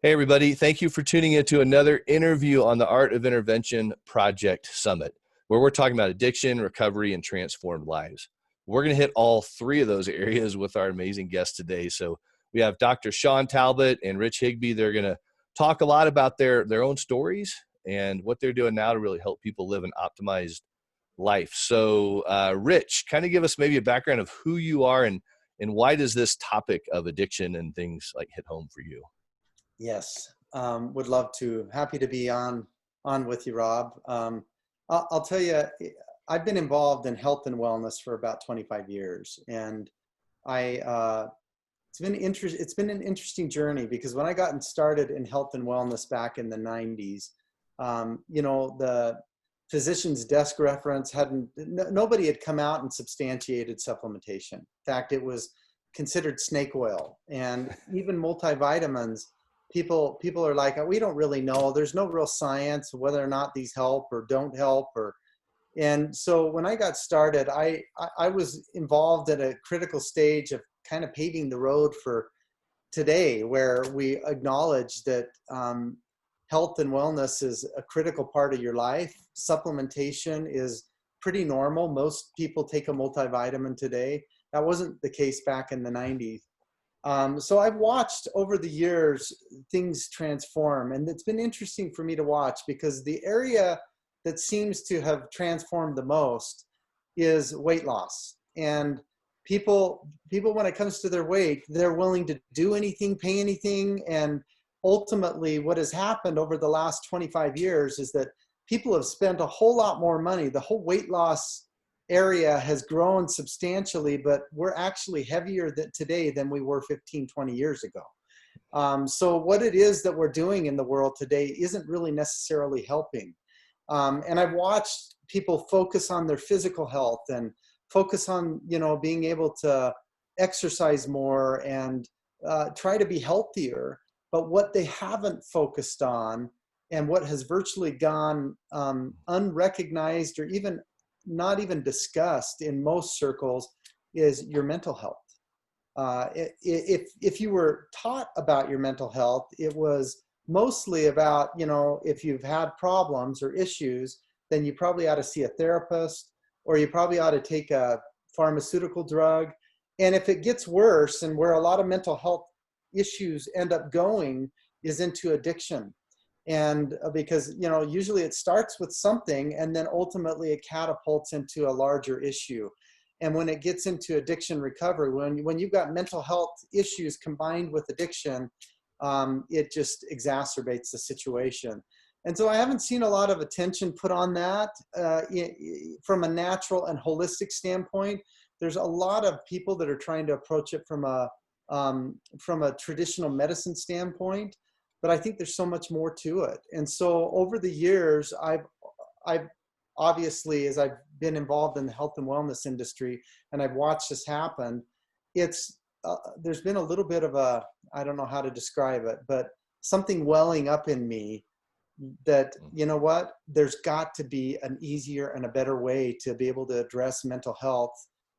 Hey, everybody. Thank you for tuning into another interview on the Art of Intervention Project Summit, where we're talking about addiction, recovery, and transformed lives. We're going to hit all three of those areas with our amazing guests today. So we have Dr. Shawn Talbot and Rich Higbee. They're going to talk a lot about their own stories and what they're doing now to really help people live an optimized life. So Rich, kind of give us maybe a background of who you are and why does this topic of addiction and things like hit home for you? Yes, would love to. Happy to be on with you, Rob. I'll tell you, I've been involved in health and wellness for about 25 years, and it's been an interesting journey because when I got started in health and wellness back in the 90s, the physician's desk reference nobody had come out and substantiated supplementation. In fact, it was considered snake oil, and even multivitamins. People are like, we don't really know. There's no real science whether or not these help or don't help. And so when I got started, I was involved at a critical stage of kind of paving the road for today, where we acknowledge that health and wellness is a critical part of your life. Supplementation is pretty normal. Most people take a multivitamin today. That wasn't the case back in the 90s. So I've watched over the years things transform, and it's been interesting for me to watch because the area that seems to have transformed the most is weight loss. And people when it comes to their weight, they're willing to do anything, pay anything. And ultimately what has happened over the last 25 years is that people have spent a whole lot more money. The whole weight loss area has grown substantially, but we're actually heavier today than we were 15, 20 years ago. So what it is that we're doing in the world today isn't really necessarily helping. And I've watched people focus on their physical health and focus on, being able to exercise more and try to be healthier. But what they haven't focused on and what has virtually gone unrecognized or even not even discussed in most circles is your mental health. If you were taught about your mental health, it was mostly about, if you've had problems or issues, then you probably ought to see a therapist, or you probably ought to take a pharmaceutical drug. And if it gets worse, and where a lot of mental health issues end up going is into addiction. And because, usually it starts with something and then ultimately it catapults into a larger issue. And when it gets into addiction recovery, when you've got mental health issues combined with addiction, it just exacerbates the situation. And so I haven't seen a lot of attention put on that from a natural and holistic standpoint. There's a lot of people that are trying to approach it from a traditional medicine standpoint. But I think there's so much more to it. And so over the years, I've obviously, as I've been involved in the health and wellness industry and I've watched this happen, there's been a little bit of I don't know how to describe it, but something welling up in me that, there's got to be an easier and a better way to be able to address mental health,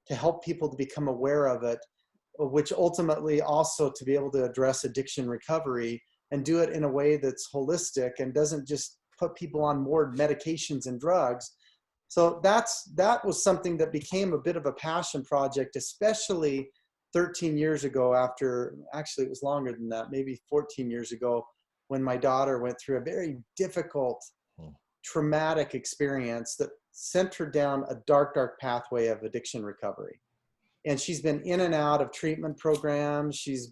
to help people to become aware of it, which ultimately also to be able to address addiction recovery and do it in a way that's holistic and doesn't just put people on more medications and drugs. So that was something that became a bit of a passion project, especially 13 years ago actually it was longer than that, maybe 14 years ago, when my daughter went through a very difficult, traumatic experience that sent her down a dark, dark pathway of addiction recovery. And she's been in and out of treatment programs. She's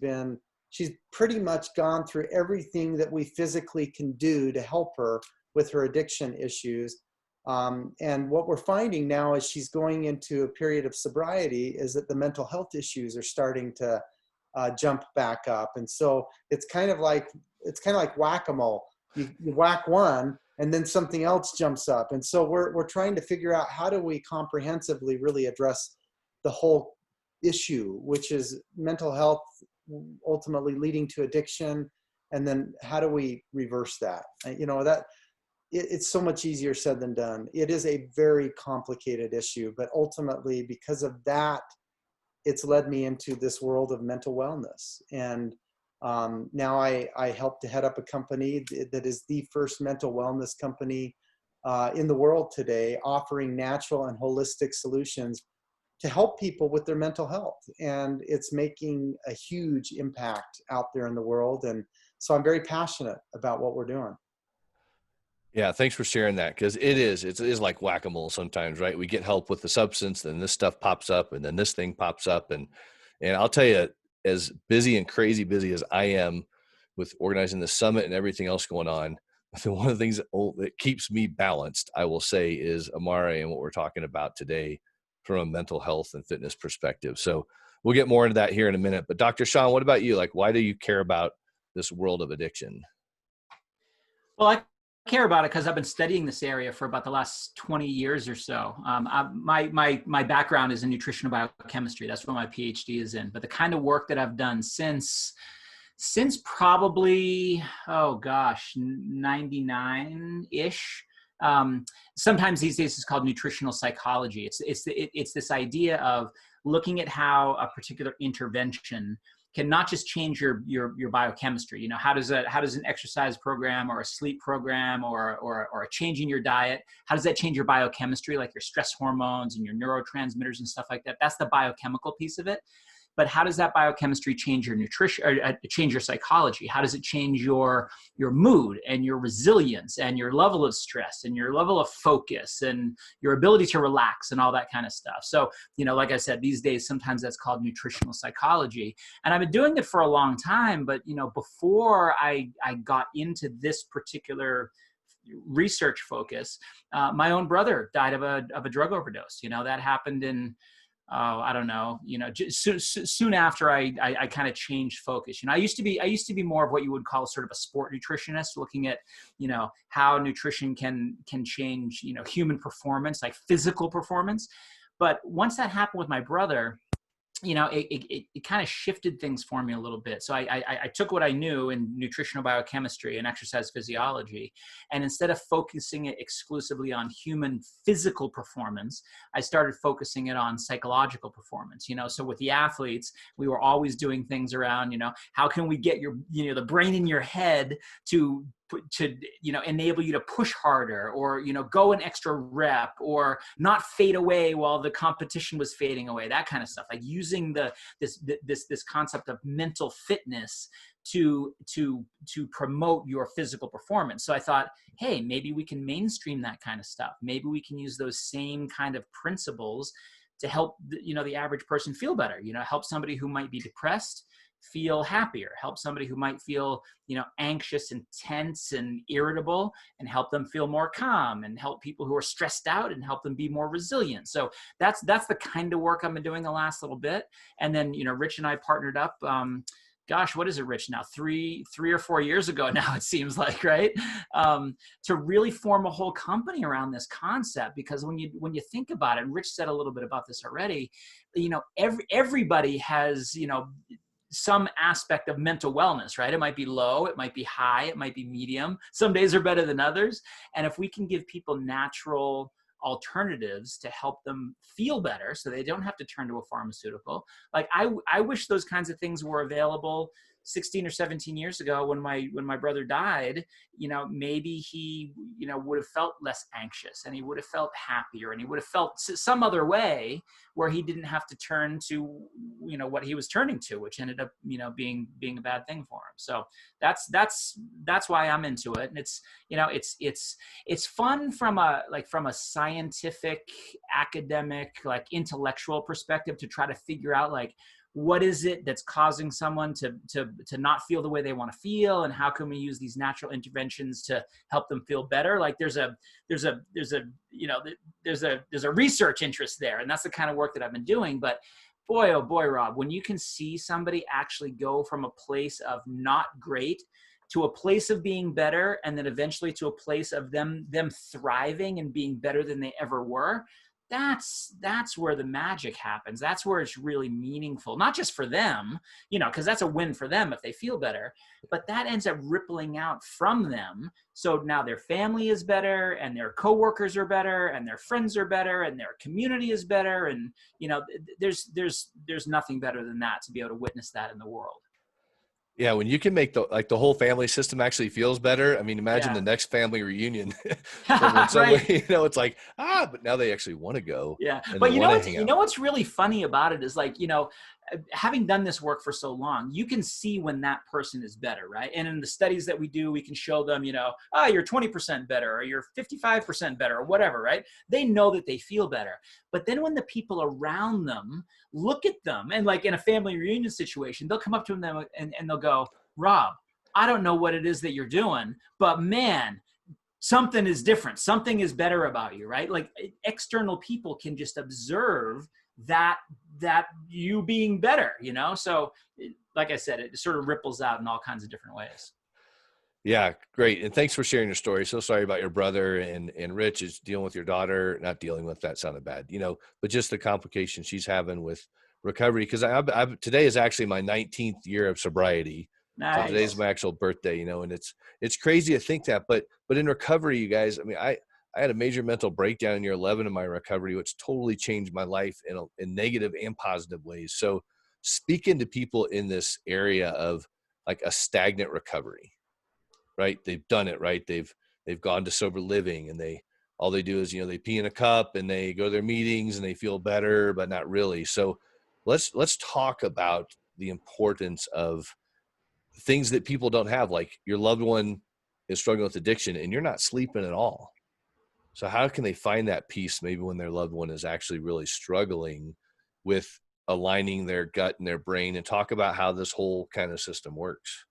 pretty much gone through everything that we physically can do to help her with her addiction issues. And what we're finding now as she's going into a period of sobriety is that the mental health issues are starting to jump back up. And so it's kind of like whack-a-mole. You whack one and then something else jumps up. And so we're trying to figure out how do we comprehensively really address the whole issue, which is mental health ultimately leading to addiction, and then how do we reverse that? It's so much easier said than done. It is a very complicated issue, but ultimately because of that, it's led me into this world of mental wellness. And Now I help to head up a company that is the first mental wellness company in the world today, offering natural and holistic solutions to help people with their mental health. And it's making a huge impact out there in the world. And so I'm very passionate about what we're doing. Yeah, thanks for sharing that, because it is like whack-a-mole sometimes, right? We get help with the substance, then this stuff pops up, and then this thing pops up, and I'll tell you, as busy and crazy busy as I am with organizing the summit and everything else going on, one of the things that keeps me balanced, I will say, is Amare and what we're talking about today from a mental health and fitness perspective. So we'll get more into that here in a minute. But Dr. Shawn, what about you? Like, why do you care about this world of addiction? Well, I care about it because I've been studying this area for about the last 20 years or so. My background is in nutritional biochemistry. That's what my PhD is in. But the kind of work that I've done since probably, 99-ish. Sometimes these days it's called nutritional psychology. It's this idea of looking at how a particular intervention can not just change your biochemistry. You know, how does an exercise program or a sleep program or a change in your diet, how does that change your biochemistry, like your stress hormones and your neurotransmitters and stuff like that? That's the biochemical piece of it. But how does that biochemistry change your nutrition, or change your psychology? How does it change your mood and your resilience and your level of stress and your level of focus and your ability to relax and all that kind of stuff? So, you know, like I said, these days, sometimes that's called nutritional psychology. And I've been doing it for a long time, but, you know, before I got into this particular research focus, my own brother died of a drug overdose. You know, that happened in, I don't know, you know, soon after I kind of changed focus. You know, I used to be more of what you would call sort of a sport nutritionist, looking at, you know, how nutrition can change, you know, human performance, like physical performance. But once that happened with my brother, you know, it kind of shifted things for me a little bit. So I took what I knew in nutritional biochemistry and exercise physiology, and instead of focusing it exclusively on human physical performance, I started focusing it on psychological performance. You know, so with the athletes, we were always doing things around, you know, how can we get your, you know, the brain in your head to you know, enable you to push harder, or, you know, go an extra rep, or not fade away while the competition was fading away, that kind of stuff, like using this concept of mental fitness to promote your physical performance. So I thought, hey, maybe we can mainstream that kind of stuff. Maybe we can use those same kind of principles to help, you know, the average person feel better, you know, help somebody who might be depressed feel happier, help somebody who might feel, you know, anxious and tense and irritable, and help them feel more calm, and help people who are stressed out and help them be more resilient. So that's the kind of work I've been doing the last little bit. And then, you know, Rich and I partnered up, gosh, what is it, Rich, now? Three or 4 years ago now, it seems like, right? To really form a whole company around this concept. Because when you think about it, and Rich said a little bit about this already, you know, everybody has, you know, some aspect of mental wellness, right? It might be low, it might be high, it might be medium. Some days are better than others. And if we can give people natural alternatives to help them feel better, so they don't have to turn to a pharmaceutical. Like I wish those kinds of things were available 16 or 17 years ago when my brother died. You know, maybe he, you know, would have felt less anxious, and he would have felt happier, and he would have felt some other way where he didn't have to turn to, you know, what he was turning to, which ended up, you know, being a bad thing for him. So that's why I'm into it. And it's, you know, it's fun from a scientific, academic, like intellectual perspective, to try to figure out, like, what is it that's causing someone to not feel the way they want to feel, and how can we use these natural interventions to help them feel better? Like there's a research interest there, and that's the kind of work that I've been doing. But boy, oh boy, Rob, when you can see somebody actually go from a place of not great to a place of being better, and then eventually to a place of them thriving and being better than they ever were, that's where the magic happens. That's where it's really meaningful, not just for them, you know, because that's a win for them if they feel better, but that ends up rippling out from them. So now their family is better, and their coworkers are better, and their friends are better, and their community is better. And, you know, there's nothing better than that, to be able to witness that in the world. Yeah, when you can make the whole family system actually feels better. I mean, imagine the Yeah. next family reunion from when someone, Right. it's like, but now they actually want to go Yeah. and they But want to hang out. what's really funny about it is like, having done this work for so long, you can see when that person is better, right? And in the studies that we do, we can show them, you're 20% better or you're 55% better or whatever, right? They know that they feel better. But then when the people around them look at them and like in a family reunion situation, they'll come up to them and they'll go, Rob, I don't know what it is that you're doing, but man, something is different. Something is better about you, right? Like external people can just observe that you being better, So like I said, it sort of ripples out in all kinds of different ways. Yeah, great. And thanks for sharing your story. So sorry about your brother, and Rich is dealing with your daughter, not dealing with, that sounded bad, but just the complication she's having with recovery. Cause today is actually my 19th year of sobriety. So today's Nice. my actual birthday, and it's crazy to think that, but in recovery, you guys, I mean, I had a major mental breakdown in year 11 of my recovery, which totally changed my life in negative and positive ways. So speaking to people in this area of like a stagnant recovery, right? They've done it, right? They've gone to sober living, and all they do is, they pee in a cup and they go to their meetings and they feel better, but not really. So let's talk about the importance of things that people don't have. Like your loved one is struggling with addiction and you're not sleeping at all. So how can they find that peace maybe when their loved one is actually really struggling with aligning their gut and their brain, and talk about how this whole kind of system works?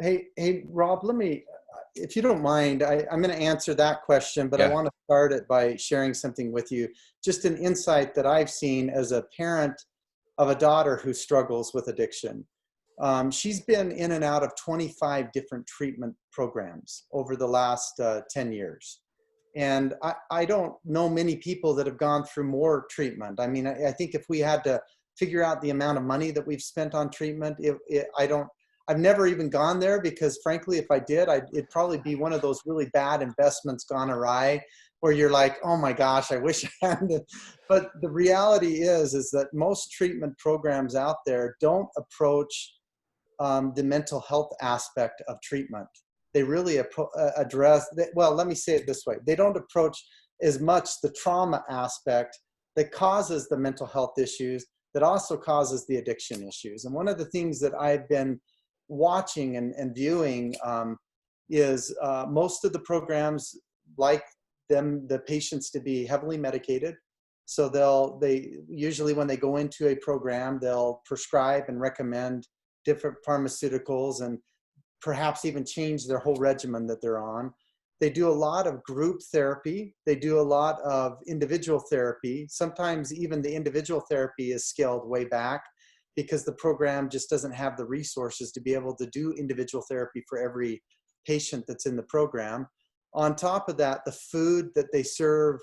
Hey, Rob, if you don't mind, I'm going to answer that question, but I Yeah. want to start it by sharing something with you. Just an insight that I've seen as a parent of a daughter who struggles with addiction. She's been in and out of 25 different treatment programs over the last 10 years. And I don't know many people that have gone through more treatment. I mean, I think if we had to figure out the amount of money that we've spent on treatment, I've never even gone there, because frankly, if I did, it'd probably be one of those really bad investments gone awry where you're like, oh my gosh, I wish I hadn't. But the reality is that most treatment programs out there don't approach the mental health aspect of treatment. They really well, let me say it this way. They don't approach as much the trauma aspect that causes the mental health issues, that also causes the addiction issues. And one of the things that I've been watching and viewing is most of the programs like the patients to be heavily medicated. So they usually, when they go into a program, they'll prescribe and recommend different pharmaceuticals and perhaps even change their whole regimen that they're on. They do a lot of group therapy. They do a lot of individual therapy. Sometimes even the individual therapy is scaled way back because the program just doesn't have the resources to be able to do individual therapy for every patient that's in the program. On top of that, the food that they serve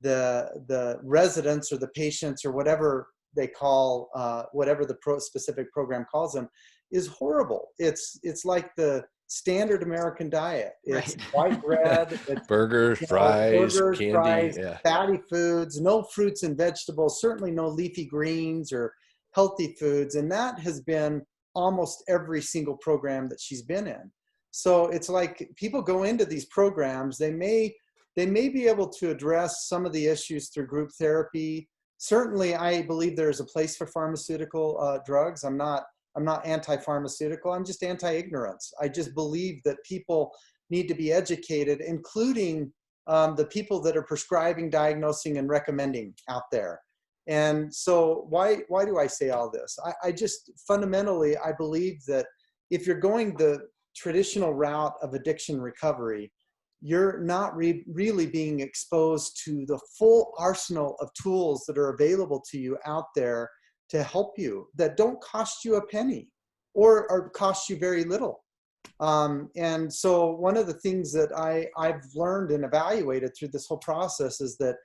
the residents or the patients or whatever they call, whatever the specific program calls them, is horrible. It's like the standard American diet. It's Right. white bread, it's Burgers, fries, burgers, candy. fries, Yeah. fatty foods, no fruits and vegetables, certainly no leafy greens or healthy foods. And that has been almost every single program that she's been in. So it's like people go into these programs, they may be able to address some of the issues through group therapy. Certainly, I believe there's a place for pharmaceutical drugs. I'm not anti-pharmaceutical. I'm just anti-ignorance. I just believe that people need to be educated, including the people that are prescribing, diagnosing, and recommending out there. And so why do I say all this? I just fundamentally, I believe that if you're going the traditional route of addiction recovery, you're not really being exposed to the full arsenal of tools that are available to you out there to help you, that don't cost you a penny or cost you very little. And so one of the things that I've learned and evaluated through this whole process is that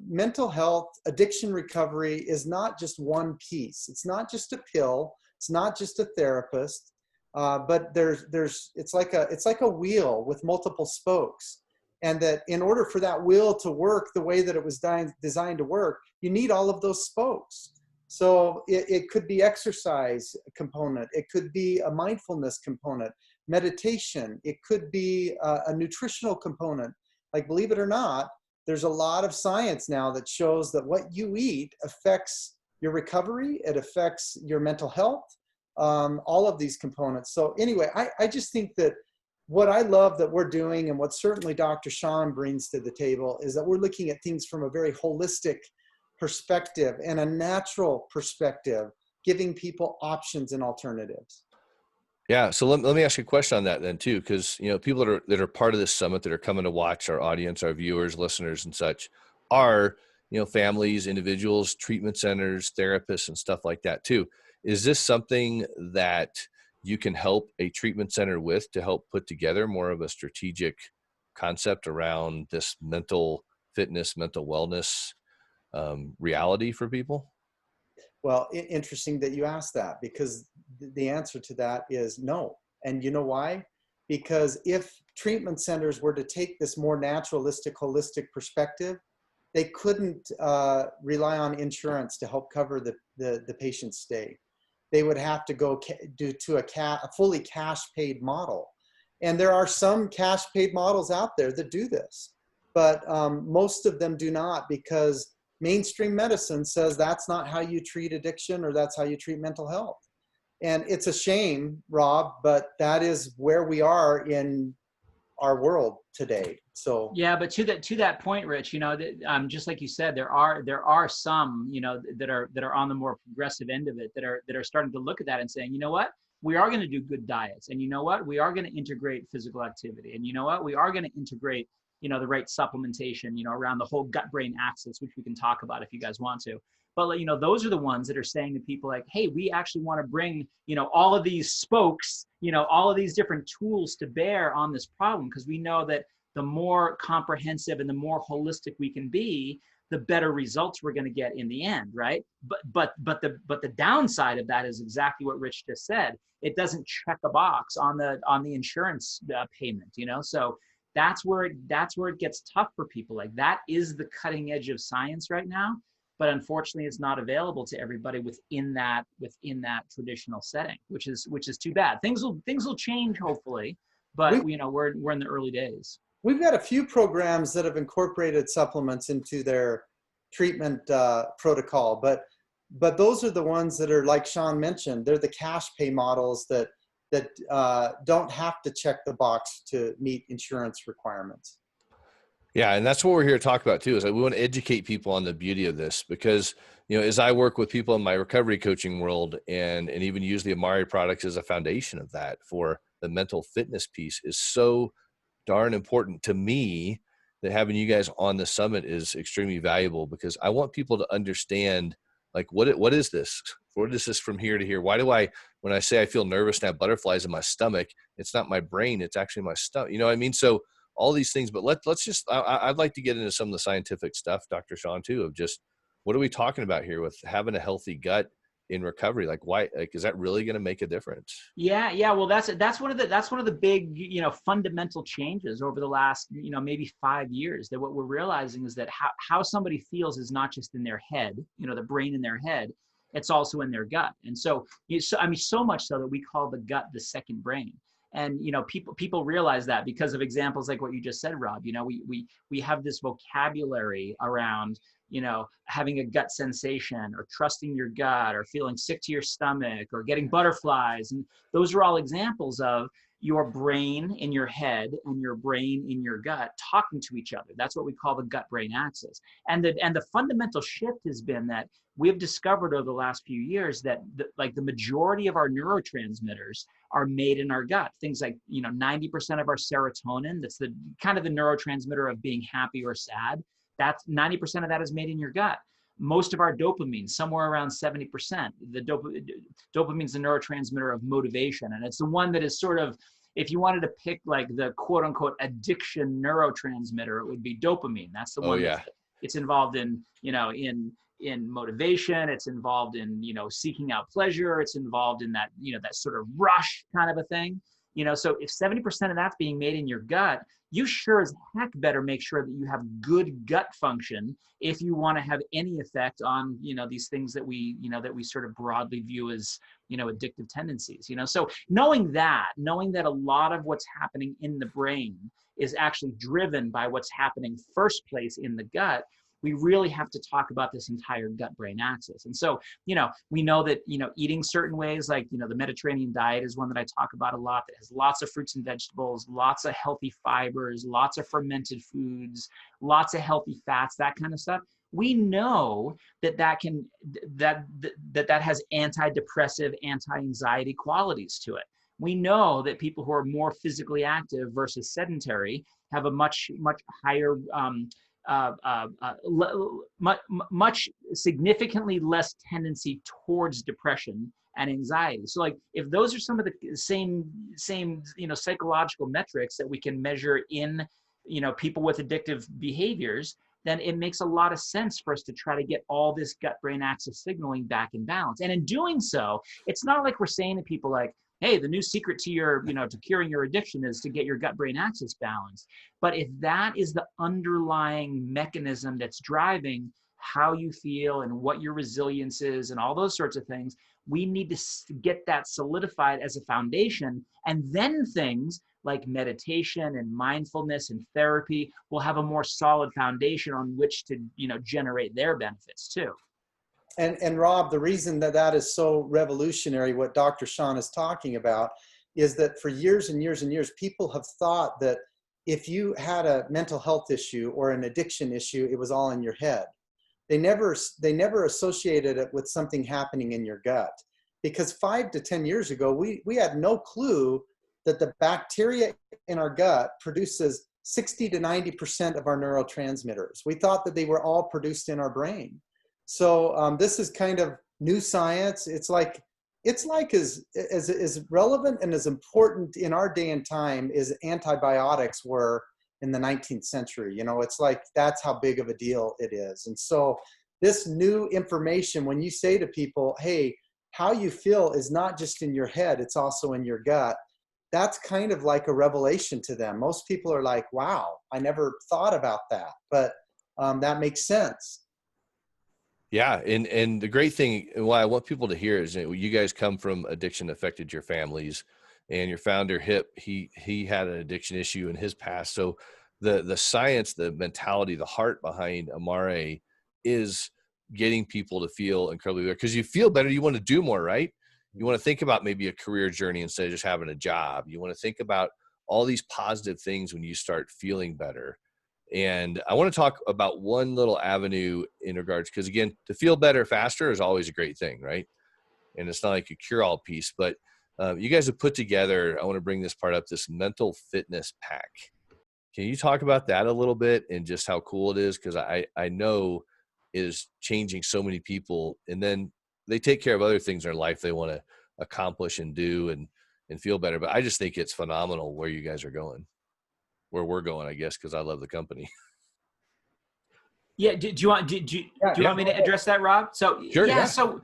mental health, addiction recovery is not just one piece. It's not just a pill. It's not just a therapist. But it's like a wheel with multiple spokes, and that in order for that wheel to work the way that it was designed to work, you need all of those spokes. So it could be exercise component. It could be a mindfulness component, meditation. It could be a nutritional component. Like, believe it or not, there's a lot of science now that shows that what you eat affects your recovery. It affects your mental health, all of these components. So anyway, I just think that what I love that we're doing, and what certainly Dr. Shawn brings to the table, is that we're looking at things from a very holistic perspective and a natural perspective, giving people options and alternatives. Yeah. So let me ask you a question on that then too, because people that are part of this summit, that are coming to watch, our audience, our viewers, listeners, and such, are families, individuals, treatment centers, therapists, and stuff like that too. Is this something that you can help a treatment center with, to help put together more of a strategic concept around this mental fitness, mental wellness reality for people? Well, interesting that you asked that, because the answer to that is no. And you know why? Because if treatment centers were to take this more naturalistic, holistic perspective, they couldn't rely on insurance to help cover the patient's stay. They would have to go to a fully cash paid model. And there are some cash paid models out there that do this, but most of them do not, because mainstream medicine says that's not how you treat addiction, or that's how you treat mental health. And it's a shame, Rob, but that is where we are in our world today. So yeah, but to that point, Rich, just like you said, there are some that are on the more progressive end of it, that are starting to look at that and saying, you know what, we are going to do good diets, and you know what, we are going to integrate physical activity, and you know what, we are going to integrate the right supplementation around the whole gut brain axis, which we can talk about if you guys want to. But those are the ones that are saying to people like, hey, we actually want to bring all of these spokes, all of these different tools to bear on this problem, because we know that the more comprehensive and the more holistic we can be, the better results we're going to get in the end, right? But the downside of that is exactly what Rich just said. It doesn't check a box on the insurance payment, So that's where it gets tough for people. Like, that is the cutting edge of science right now, but unfortunately, it's not available to everybody within that traditional setting, which is too bad. Things will change, hopefully, but we're in the early days. We've got a few programs that have incorporated supplements into their treatment protocol, but those are the ones that are, like Shawn mentioned, they're the cash pay models that don't have to check the box to meet insurance requirements. Yeah, and that's what we're here to talk about too, is that we want to educate people on the beauty of this, because as I work with people in my recovery coaching world, and even use the Amare products as a foundation of that for the mental fitness piece, is so darn important to me, that having you guys on the summit is extremely valuable, because I want people to understand, like, what is this? What is this from here to here? Why do when I say I feel nervous and have butterflies in my stomach, it's not my brain, it's actually my stomach. You know what I mean? So all these things, but let's just, I'd like to get into some of the scientific stuff, Dr. Shawn, too, of just, what are we talking about here with having a healthy gut in recovery? Like, why, is that really going to make a difference? Yeah. Well, that's one of the big, fundamental changes over the last, maybe 5 years, that what we're realizing is that how somebody feels is not just in their head, the brain in their head, it's also in their gut. And so so much so that we call the gut the second brain. And people realize that because of examples like what you just said, Rob. We have this vocabulary around having a gut sensation, or trusting your gut, or feeling sick to your stomach, or getting butterflies, and those are all examples of your brain in your head and your brain in your gut talking to each other. That's what we call the gut-brain axis. And the fundamental shift has been that we've discovered over the last few years that the majority of our neurotransmitters are made in our gut. Things like 90% of our serotonin, that's the kind of the neurotransmitter of being happy or sad. That's 90% of that is made in your gut. Most of our dopamine, somewhere around 70%. The dopamine is the neurotransmitter of motivation, and it's the one that is sort of, if you wanted to pick like the quote unquote addiction neurotransmitter, it would be dopamine. That's the one. Yeah. It's involved in in motivation. It's involved in seeking out pleasure. It's involved in that that sort of rush kind of a thing. So if 70% of that's being made in your gut, you sure as heck better make sure that you have good gut function if you want to have any effect on, these things that we sort of broadly view as, addictive tendencies. So knowing that a lot of what's happening in the brain is actually driven by what's happening first place in the gut, we really have to talk about this entire gut-brain axis. And so, we know that, eating certain ways, like, the Mediterranean diet is one that I talk about a lot, that has lots of fruits and vegetables, lots of healthy fibers, lots of fermented foods, lots of healthy fats, that kind of stuff. We know that that has antidepressive, anti-anxiety qualities to it. We know that people who are more physically active versus sedentary have a much higher, much significantly less tendency towards depression and anxiety. So, like, if those are some of the same psychological metrics that we can measure in people with addictive behaviors, then it makes a lot of sense for us to try to get all this gut-brain axis signaling back in balance. And in doing so, it's not like we're saying to people like, hey, the new secret to to curing your addiction is to get your gut-brain axis balanced. But if that is the underlying mechanism that's driving how you feel and what your resilience is and all those sorts of things, we need to get that solidified as a foundation. And then things like meditation and mindfulness and therapy will have a more solid foundation on which to, generate their benefits too. And Rob, the reason that is so revolutionary, what Dr. Shawn is talking about, is that for years and years and years, people have thought that if you had a mental health issue or an addiction issue, it was all in your head. They never associated it with something happening in your gut. Because 5 to 10 years ago, we had no clue that the bacteria in our gut produces 60 to 90% of our neurotransmitters. We thought that they were all produced in our brain. So this is kind of new science. It's like as relevant and as important in our day and time as antibiotics were in the 19th century. It's like that's how big of a deal it is. And so this new information, when you say to people, hey, how you feel is not just in your head, it's also in your gut, that's kind of like a revelation to them. Most people are like, wow, I never thought about that, but that makes sense. Yeah. And the great thing, and why I want people to hear is that you guys come from addiction affected your families, and your founder Hip, he had an addiction issue in his past. So the science, the mentality, the heart behind Amare is getting people to feel incredibly better, because you feel better. You want to do more, right? You want to think about maybe a career journey instead of just having a job. You want to think about all these positive things when you start feeling better. And I want to talk about one little avenue in regards, because again, to feel better faster is always a great thing, right? And it's not like a cure-all piece, but you guys have put together, I want to bring this part up, this mental fitness pack. Can you talk about that a little bit and just how cool it is? Because I know it is changing so many people, and then they take care of other things in their life they want to accomplish and do and feel better. But I just think it's phenomenal where you guys are going. Where we're going, I guess, because I love the company. Yeah. Do you want me to address that, Rob? So Sure, yeah. So,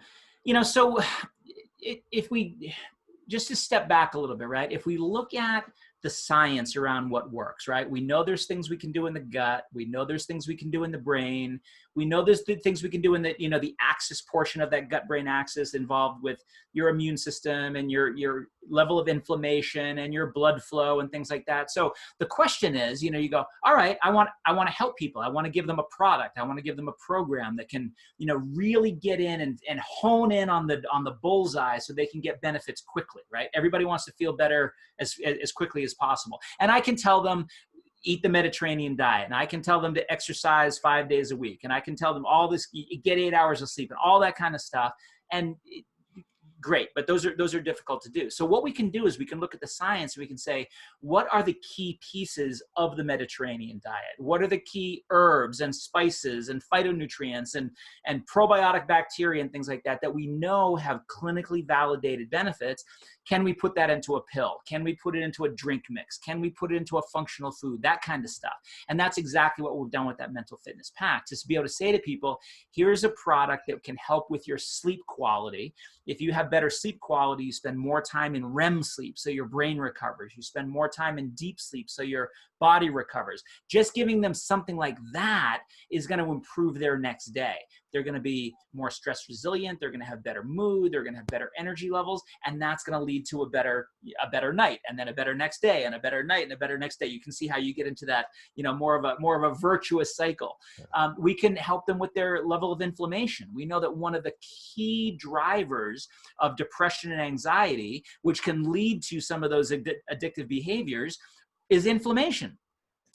if we just to step back a little bit, right? If we look at the science around what works, right? We know there's things we can do in the gut. We know there's things we can do in the brain. We know there's things we can do in the, the axis portion of that gut-brain axis involved with your immune system and your level of inflammation and your blood flow and things like that. So the question is, you go, all right, I want to help people. I want to give them a product. I want to give them a program that can, really get in and hone in on the bullseye so they can get benefits quickly, right? Everybody wants to feel better as quickly as possible. And I can tell them, eat the Mediterranean diet, and I can tell them to exercise 5 days a week, and I can tell them all this, get 8 hours of sleep and all that kind of stuff. And great, but those are difficult to do. So what we can do is we can look at the science and we can say, what are the key pieces of the Mediterranean diet? What are the key herbs and spices and phytonutrients and probiotic bacteria and things like that we know have clinically validated benefits? Can we put that into a pill? Can we put it into a drink mix? Can we put it into a functional food? That kind of stuff. And that's exactly what we've done with that mental fitness pack, just to be able to say to people, here's a product that can help with your sleep quality. If you have better sleep quality, you spend more time in REM sleep, so your brain recovers. You spend more time in deep sleep, so your body recovers. Just giving them something like that is going to improve their next day. They're going to be more stress resilient. They're going to have better mood. They're going to have better energy levels. And that's going to lead to a better night, and then a better next day, and a better night, and a better next day. You can see how you get into that, more of a virtuous cycle. We can help them with their level of inflammation. We know that one of the key drivers of depression and anxiety, which can lead to some of those addictive behaviors, is inflammation.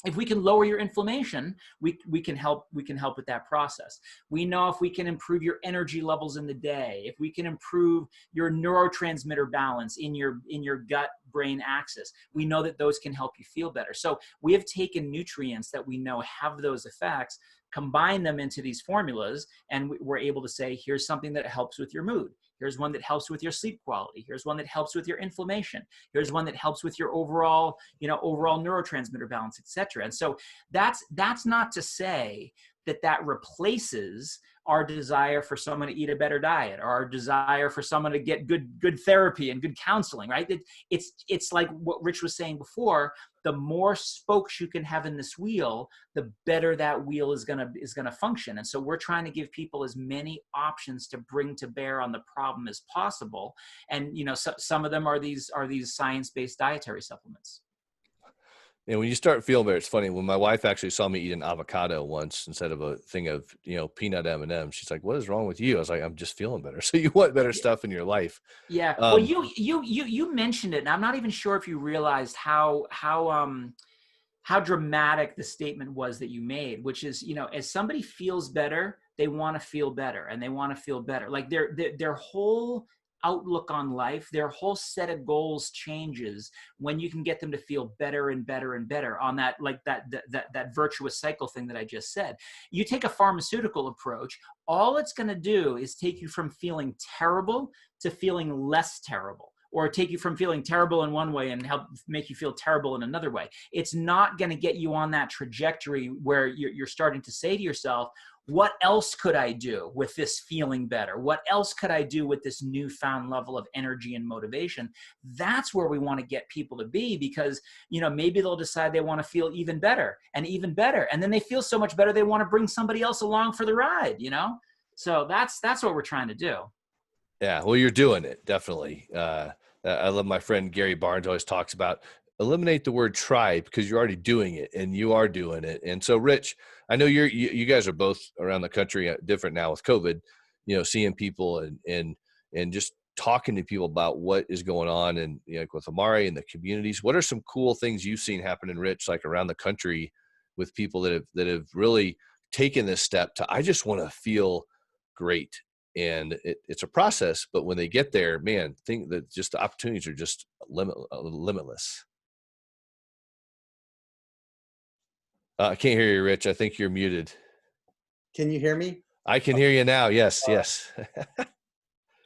If we can lower your inflammation, we can help with that process. We know if we can improve your energy levels in the day, if we can improve your neurotransmitter balance in your gut brain axis, we know that those can help you feel better. So we have taken nutrients that we know have those effects, combine them into these formulas, and we're able to say, here's something that helps with your mood. Here's one that helps with your sleep quality. Here's one that helps with your inflammation. Here's one that helps with your overall neurotransmitter balance, etc. And so that's not to say that replaces our desire for someone to eat a better diet, or our desire for someone to get good therapy and good counseling, right? It's like what Rich was saying before. The more spokes you can have in this wheel, the better that wheel is gonna function. And so we're trying to give people as many options to bring to bear on the problem as possible. And some of them are these science-based dietary supplements. And when you start feeling better, it's funny. When my wife actually saw me eat an avocado once instead of a thing of, peanut M&M, she's like, "What is wrong with you?" I was like, "I'm just feeling better." So you want better stuff in your life. Yeah. Well, you mentioned it, and I'm not even sure if you realized how dramatic the statement was that you made, which is, as somebody feels better, they want to feel better, and they want to feel better. Like their whole outlook on life, their whole set of goals changes when you can get them to feel better and better and better on that, like that virtuous cycle thing that I just said. You take a pharmaceutical approach, all it's going to do is take you from feeling terrible to feeling less terrible, or take you from feeling terrible in one way and help make you feel terrible in another way. It's not going to get you on that trajectory where you're starting to say to yourself, what else could I do with this feeling better? What else could I do with this newfound level of energy and motivation? That's where we want to get people to be, because, maybe they'll decide they want to feel even better and even better. And then they feel so much better, they want to bring somebody else along for the ride, So that's what we're trying to do. Yeah, well, you're doing it, definitely. I love my friend Gary Barnes always talks about eliminate the word try, because you're already doing it, and you are doing it. And so, Rich, I know you guys are both around the country, different now with COVID, seeing people and just talking to people about what is going on, and like with Amare and the communities. What are some cool things you've seen happening, Rich, like around the country with people that have really taken this step to, I just want to feel great. And it's a process, but when they get there, man, think that just the opportunities are just limitless. I can't hear you, Rich. I think you're muted. Can you hear me? I can hear you now. Yes, yes.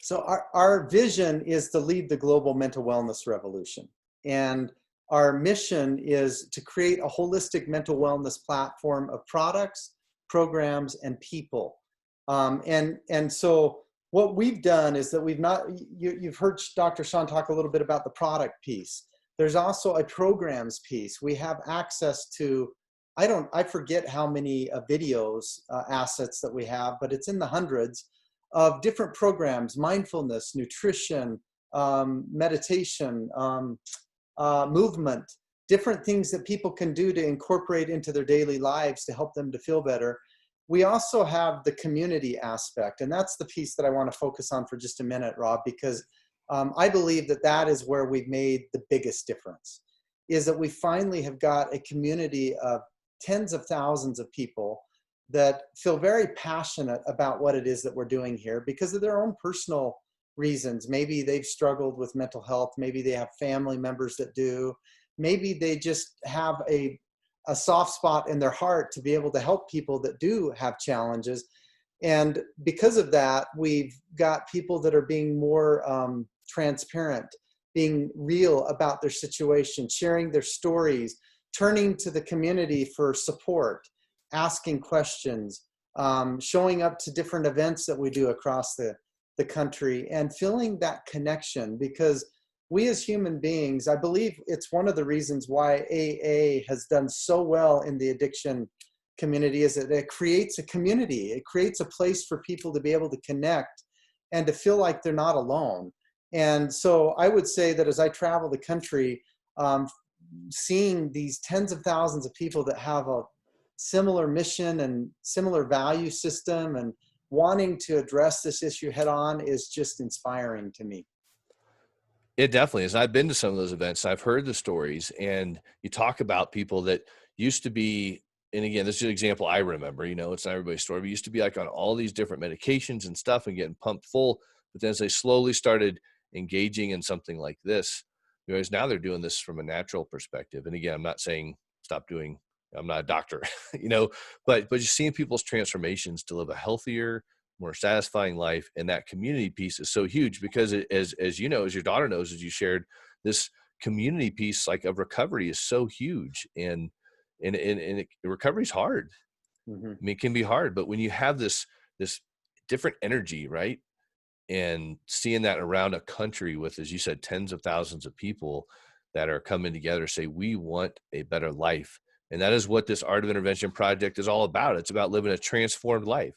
So our vision is to lead the global mental wellness revolution. And our mission is to create a holistic mental wellness platform of products, programs, and people. And so what we've done is that you've heard Dr. Shawn talk a little bit about the product piece. There's also a programs piece. We have access to, I forget how many videos, assets that we have, but it's in the hundreds of different programs: mindfulness, nutrition, meditation, movement, different things that people can do to incorporate into their daily lives to help them to feel better. We also have the community aspect, and that's the piece that I want to focus on for just a minute, Rob, because I believe that is where we've made the biggest difference, is that we finally have got a community of tens of thousands of people that feel very passionate about what it is that we're doing here because of their own personal reasons. Maybe they've struggled with mental health. Maybe they have family members that do. Maybe they just have a soft spot in their heart to be able to help people that do have challenges. And because of that, we've got people that are being more transparent being real about their situation, sharing their stories, turning to the community for support, asking questions, showing up to different events that we do across the country, and feeling that connection. Because we as human beings, I believe it's one of the reasons why AA has done so well in the addiction community, is that it creates a community. It creates a place for people to be able to connect and to feel like they're not alone. And so I would say that as I travel the country, seeing these tens of thousands of people that have a similar mission and similar value system and wanting to address this issue head on is just inspiring to me. It definitely is. I've been to some of those events. I've heard the stories, and you talk about people that used to be, and again, this is an example I remember, it's not everybody's story, but used to be like on all these different medications and stuff and getting pumped full. But then as they slowly started engaging in something like this, now they're doing this from a natural perspective. And again, I'm not saying stop doing, I'm not a doctor, but just seeing people's transformations to live a healthier, more satisfying life. And that community piece is so huge because as you know, as your daughter knows, as you shared, this community piece like of recovery is so huge. And recovery is hard. Mm-hmm. I mean, it can be hard, but when you have this different energy, right? And seeing that around a country with, as you said, tens of thousands of people that are coming together to say, we want a better life. And that is what this Art of Intervention project is all about. It's about living a transformed life.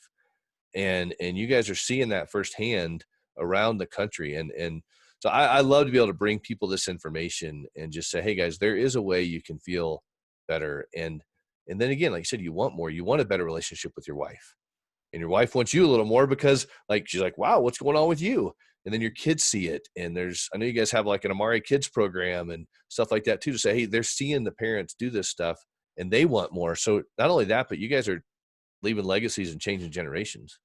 And you guys are seeing that firsthand around the country. And so I love to be able to bring people this information and just say, hey guys, there is a way you can feel better. And then again, like you said, you want more, you want a better relationship with your wife, and your wife wants you a little more because like, she's like, wow, what's going on with you? And then your kids see it. And I know you guys have like an Amare Kids program and stuff like that too, to say, hey, they're seeing the parents do this stuff and they want more. So not only that, but you guys are leaving legacies and changing generations.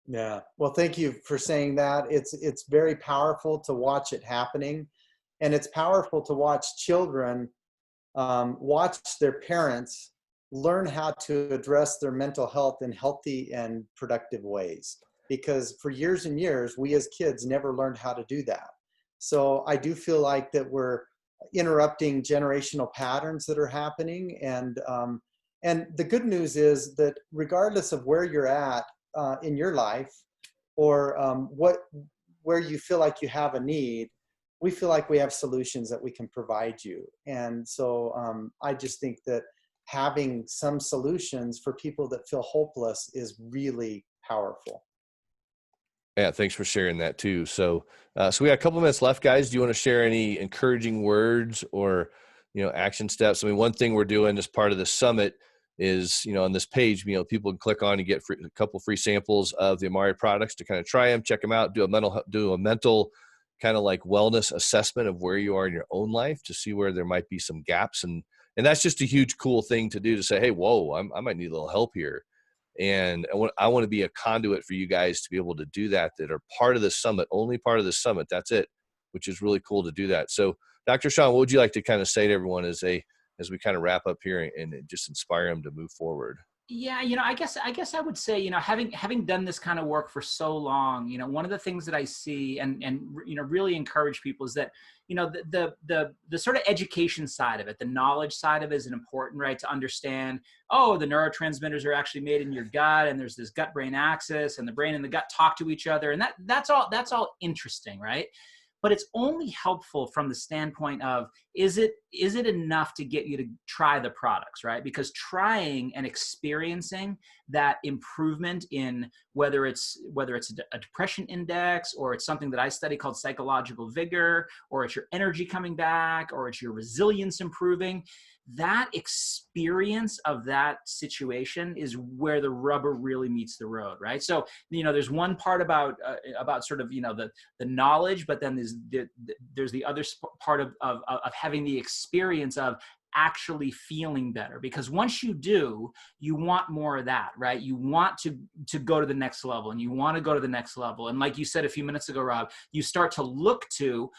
Yeah. Well, thank you for saying that. It's very powerful to watch it happening. And it's powerful to watch children watch their parents learn how to address their mental health in healthy and productive ways. Because for years and years, we as kids never learned how to do that. So I do feel like that we're interrupting generational patterns that are happening. And the good news is that regardless of where you're at in your life, or where you feel like you have a need, we feel like we have solutions that we can provide you. And so I just think that having some solutions for people that feel hopeless is really powerful. Yeah, thanks for sharing that too. So we got a couple minutes left, guys. Do you want to share any encouraging words or action steps? I mean, one thing we're doing as part of the summit is, on this page, people can click on and get a couple free samples of the Amare products to kind of try them, check them out, do a mental kind of like wellness assessment of where you are in your own life to see where there might be some gaps. And that's just a huge, cool thing to do, to say, hey, whoa, I might need a little help here. And I want to be a conduit for you guys to be able to do that are part of the summit, only part of the summit. That's it, which is really cool to do that. So Dr. Shawn, what would you like to kind of say to everyone as we kind of wrap up here and just inspire them to move forward? Yeah, I guess I would say, having done this kind of work for so long, one of the things that I see and really encourage people is that, the sort of education side of it, the knowledge side of it is important, right? To understand, oh, the neurotransmitters are actually made in your gut, and there's this gut-brain axis, and the brain and the gut talk to each other, and that's all interesting, right? But it's only helpful from the standpoint of, is it enough to get you to try the products, right? Because trying and experiencing that improvement in whether it's a depression index, or it's something that I study called psychological vigor, or it's your energy coming back, or it's your resilience improving, that experience of that situation is where the rubber really meets the road, right? So, there's one part about sort of, the knowledge, but then there's the other part of having the experience of actually feeling better. Because once you do, you want more of that, right? You want to go to the next level, and you want to go to the next level. And like you said a few minutes ago, Rob, you start to look to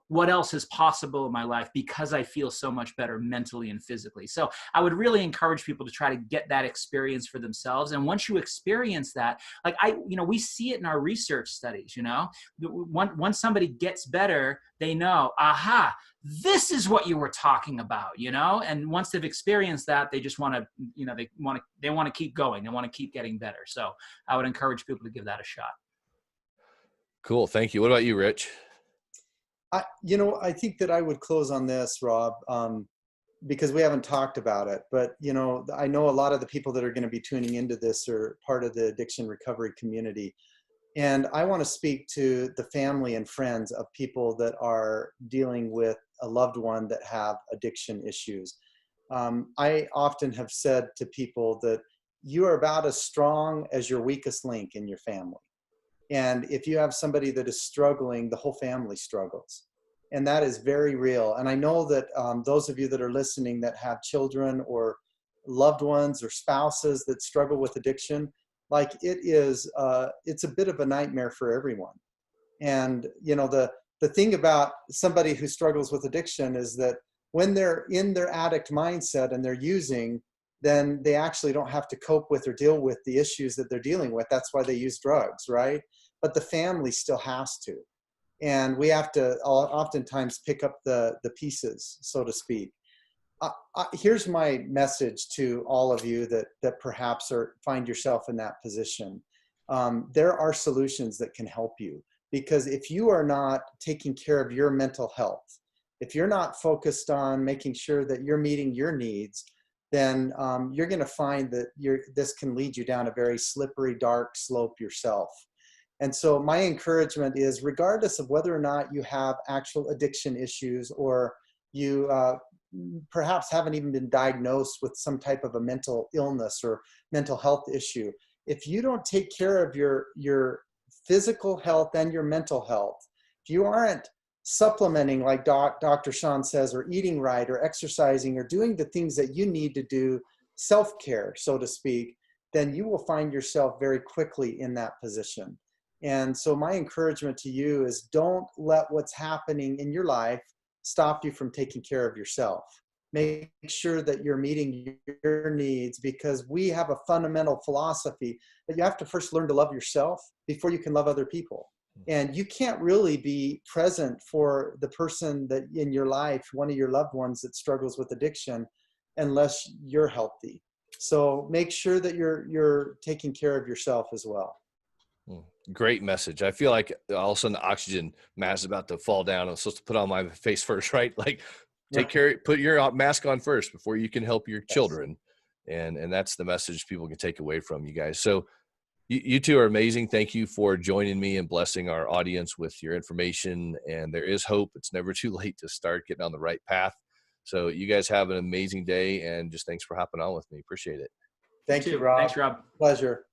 what else is possible in my life because I feel so much better mentally and physically. So I would really encourage people to try to get that experience for themselves. And once you experience that, like we see it in our research studies, once somebody gets better, they know, aha, this is what you were talking about, and once they've experienced that, they just want to, they want to keep going. They want to keep getting better. So I would encourage people to give that a shot. Cool. Thank you. What about you, Rich? I think that I would close on this, Rob, because we haven't talked about it, but, I know a lot of the people that are going to be tuning into this are part of the addiction recovery community. And I want to speak to the family and friends of people that are dealing with a loved one that have addiction issues. I often have said to people that you are about as strong as your weakest link in your family. And if you have somebody that is struggling, the whole family struggles. And that is very real. And I know that those of you that are listening that have children or loved ones or spouses that struggle with addiction, like it's a bit of a nightmare for everyone. And, the thing about somebody who struggles with addiction is that when they're in their addict mindset and they're using, then they actually don't have to cope with or deal with the issues that they're dealing with. That's why they use drugs, right? But the family still has to. And we have to oftentimes pick up the pieces, so to speak. Here's my message to all of you that perhaps find yourself in that position. There are solutions that can help you, because if you are not taking care of your mental health, if you're not focused on making sure that you're meeting your needs, then you're going to find that this can lead you down a very slippery, dark slope yourself. And so my encouragement is, regardless of whether or not you have actual addiction issues, or you perhaps haven't even been diagnosed with some type of a mental illness or mental health issue, if you don't take care of your physical health and your mental health, if you aren't supplementing like Dr. Shawn says, or eating right, or exercising, or doing the things that you need to do, self-care, so to speak, then you will find yourself very quickly in that position. And so my encouragement to you is, don't let what's happening in your life stop you from taking care of yourself. Make sure that you're meeting your needs, because we have a fundamental philosophy that you have to first learn to love yourself before you can love other people. And you can't really be present for the person that in your life, one of your loved ones that struggles with addiction, unless you're healthy. So make sure that you're taking care of yourself as well. Great message. I feel like all of a sudden the oxygen mask is about to fall down. I'm supposed to put on my face first, right? Like, take care, put your mask on first before you can help your children. And that's the message people can take away from you guys. So you two are amazing. Thank you for joining me and blessing our audience with your information. And there is hope. It's never too late to start getting on the right path. So you guys have an amazing day, and just thanks for hopping on with me. Appreciate it. Thank you, Rob. Thanks, Rob. Pleasure.